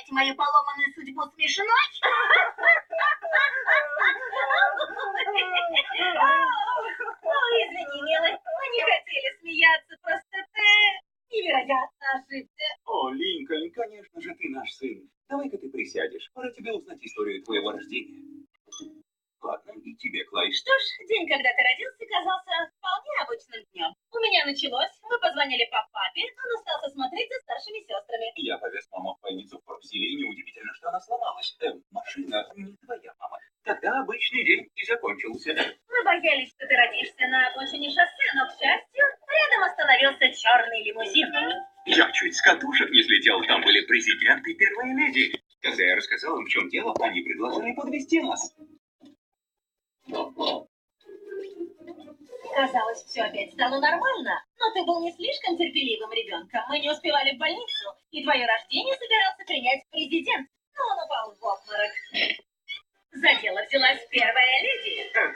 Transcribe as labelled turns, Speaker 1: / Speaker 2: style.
Speaker 1: считаете мою поломанную судьбу смешной? Извини, милый, мы не хотели смеяться, просто ты невероятно ошибся.
Speaker 2: О, Линкольн, конечно же, ты наш сын. Давай-ка ты присядешь. Пора тебе узнать историю твоего рождения. Ладно, и тебе, Клайд.
Speaker 1: Что ж, день, когда ты родился, казался вполне обычным днем. У меня началось, мы позвонили по папе, он остался смотреть за старшими сестрами.
Speaker 2: Я повез маму в больницу в Форбсиле, и неудивительно, что она сломалась. Машина не твоя мама. Тогда обычный день и закончился.
Speaker 1: Мы боялись, что ты родишься на обочине шоссе, но, к счастью, рядом остановился черный лимузин.
Speaker 2: Я чуть с катушек не слетел. Там были президент и первая леди. Когда я рассказал им, в чем дело, они предложили подвезти нас.
Speaker 1: Казалось, все опять стало нормально, но ты был не слишком терпеливым ребенком. Мы не успевали в больницу, и твое рождение собирался принять президент, но он упал в обморок. За дело взялась первая леди.